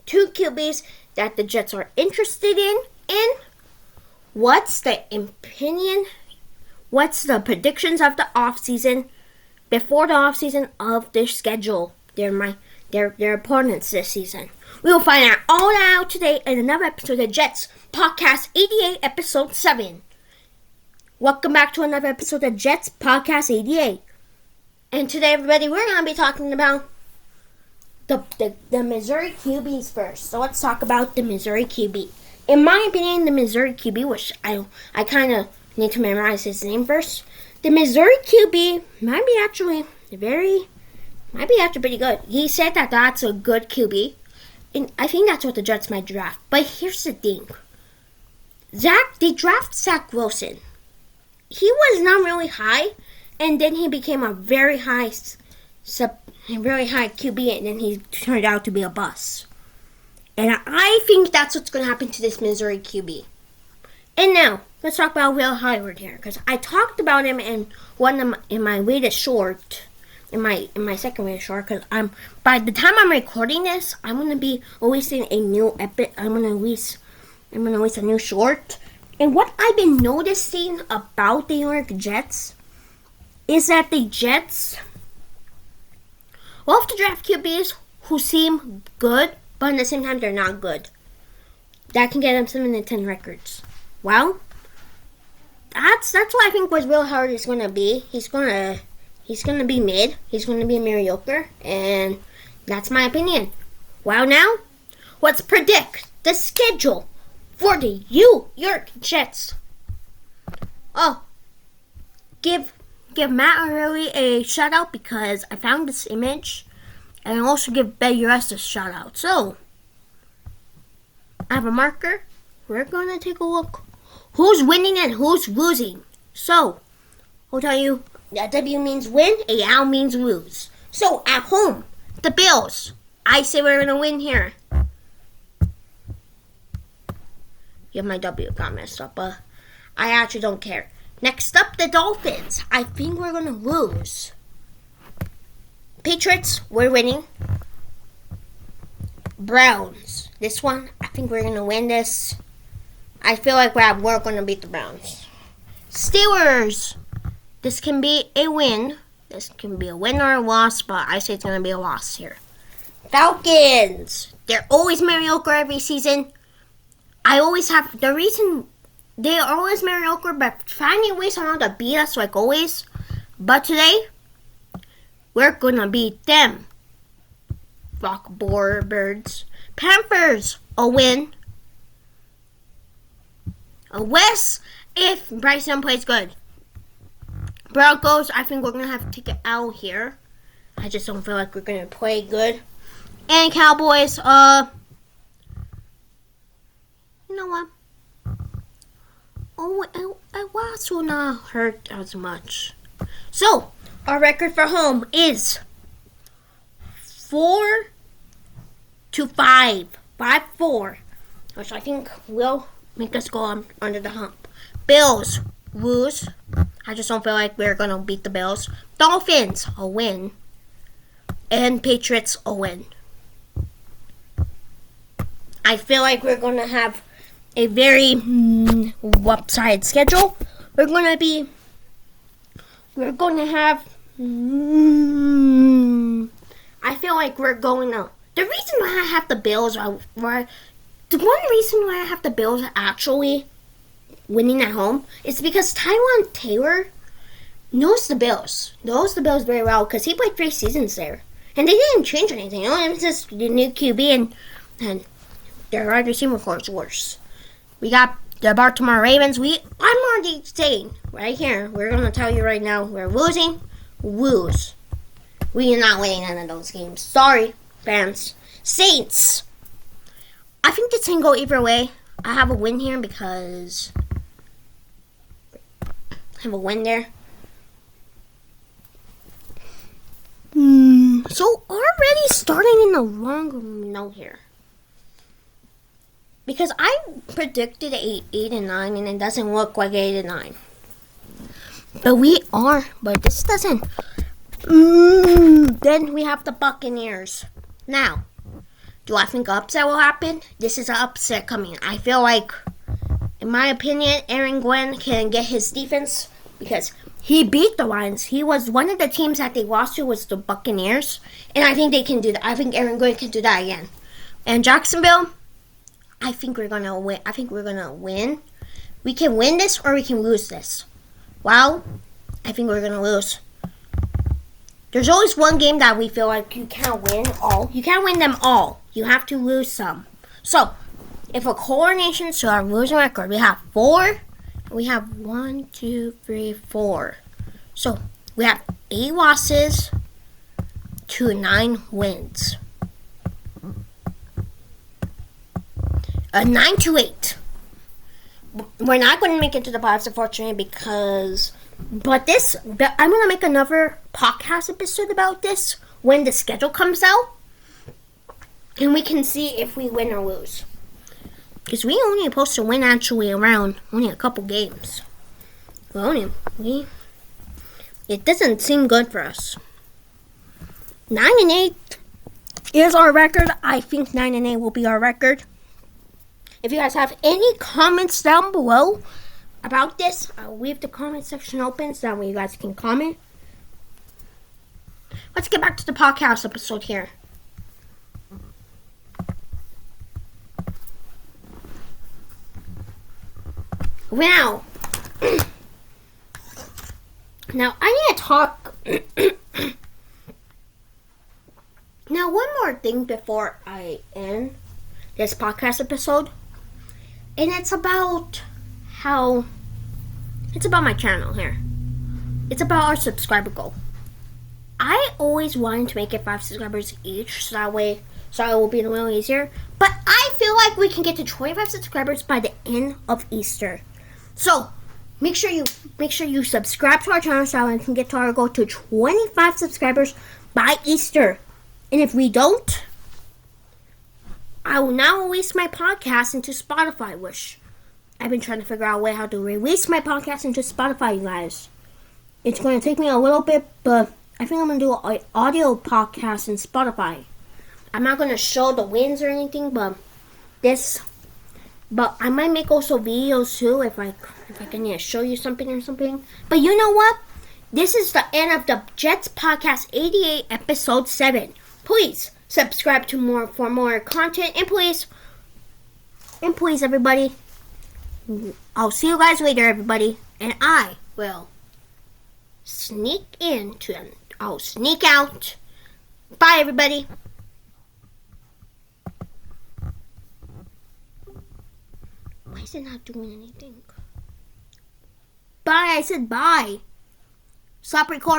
two QBs that the Jets are interested in, and what's the predictions of the offseason before the offseason of their schedule, their opponents this season. We will find out all that out today in another episode of Jets Podcast 88, Episode 7. Welcome back to another episode of Jets Podcast 88. And today, everybody, we're going to be talking about the Missouri QBs first. So let's talk about the Missouri QB. In my opinion, the Missouri QB, which I kind of need to memorize his name first. The Missouri QB might be actually pretty good. He said that that's a good QB. And I think that's what the Jets might draft. But here's the thing. They draft Zach Wilson. He was not really high, and then he became a very high QB, and then he turned out to be a bust. And I think that's what's going to happen to this Missouri QB. And now, let's talk about Will Howard here, because I talked about him in my latest short, in my second latest short, because by the time I'm recording this, I'm going to be releasing a new I'm going to release a new short. And what I've been noticing about the New York Jets is that the Jets love to draft QBs who seem good, but at the same time they're not good. That can get them 7-10 records. Well, that's what I think what Will Howard is gonna be. He's gonna be mid. He's gonna be mediocre, and that's my opinion. Well, now let's predict the schedule for the New York Jets. Oh, give Matt O'Reilly a shout out because I found this image, and I'll also give BetUS a shout out. So, I have a marker. We're gonna take a look who's winning and who's losing. So, I'll tell you that W means win, a L means lose. So, at home, the Bills. I say we're gonna win here. Yeah, my W got messed up, but I actually don't care. Next up, the Dolphins. I think we're going to lose. Patriots, we're winning. Browns. This one, I think we're going to win this. I feel like we're going to beat the Browns. Steelers. This can be a win. This can be a win or a loss, but I say it's going to be a loss here. Falcons. They're always mediocre every season. They're always mediocre, but finding ways somehow to beat us like always. But today, we're gonna beat them. Birds. Panthers, a win. A West if Bryce Young plays good. Broncos, I think we're gonna have to take it out here. I just don't feel like we're gonna play good. And Cowboys, you know what? Oh, I was not hurt as much. So, our record for home is 4-5. 5-4. Which I think will make us go under the hump. Bills, lose. I just don't feel like we're going to beat the Bills. Dolphins, a win. And Patriots, a win. I feel like we're going to have a very lopsided schedule. We're going to have I feel like we're going to the reason why I have the Bills actually winning at home is because Tyrod Taylor knows the Bills very well because he played 3 seasons there. And they didn't change anything. It's just the new QB and their wide receiver core is worse. We got the Baltimore Ravens. I'm already saying right here, we're going to tell you right now, we're losing. Lose. We are not winning none of those games. Sorry, fans. Saints. I think this can go either way. I have a win here because I have a win there. So already starting in the wrong note here. Because I predicted 8 and 9, and it doesn't look like 8 and 9. But this doesn't. Then we have the Buccaneers. Now, Do I think an upset will happen? This is an upset coming. I feel like, in my opinion, Aaron Glenn can get his defense because he beat the Lions. He was one of the teams that they lost to was the Buccaneers. And I think they can do that. I think Aaron Glenn can do that again. And Jacksonville, I think we're going to win. I think we're going to win. We can win this or we can lose this. Well, I think we're going to lose. There's always one game that we feel like you can't win all. You can't win them all. You have to lose some. So, if a coordination to our losing record, we have 4. We have 1, 2, 3, 4. So, we have 8 losses to 9 wins. 9 to 8. We're not going to make it to the playoffs, unfortunately, But I'm going to make another podcast episode about this when the schedule comes out. And we can see if we win or lose. Because we only supposed to win actually around only a couple games. It doesn't seem good for us. 9-8 is our record. I think 9-8 will be our record. If you guys have any comments down below about this, I'll leave the comment section open so that way you guys can comment. Let's get back to the podcast episode here. Now, I need to talk. Now, one more thing before I end this podcast episode, and it's about my channel here. It's about our subscriber goal. I always wanted to make it 5 subscribers each, so it will be a little easier. But I feel like we can get to 25 subscribers by the end of Easter. So make sure you subscribe to our channel so we can get to our goal to 25 subscribers by Easter. And if we don't, I will now release my podcast into Spotify, which I've been trying to figure out a way how to release my podcast into Spotify, you guys. It's going to take me a little bit, but I think I'm going to do an audio podcast in Spotify. I'm not going to show the wins or anything, but I might make also videos too if I can show you something or something. But you know what? This is the end of the Jets Podcast 88 episode 7. Please subscribe for more content, and please everybody, I'll see you guys later, everybody, and I will I'll sneak out. Bye, everybody. Why is it not doing anything? Bye, I said bye. Stop recording.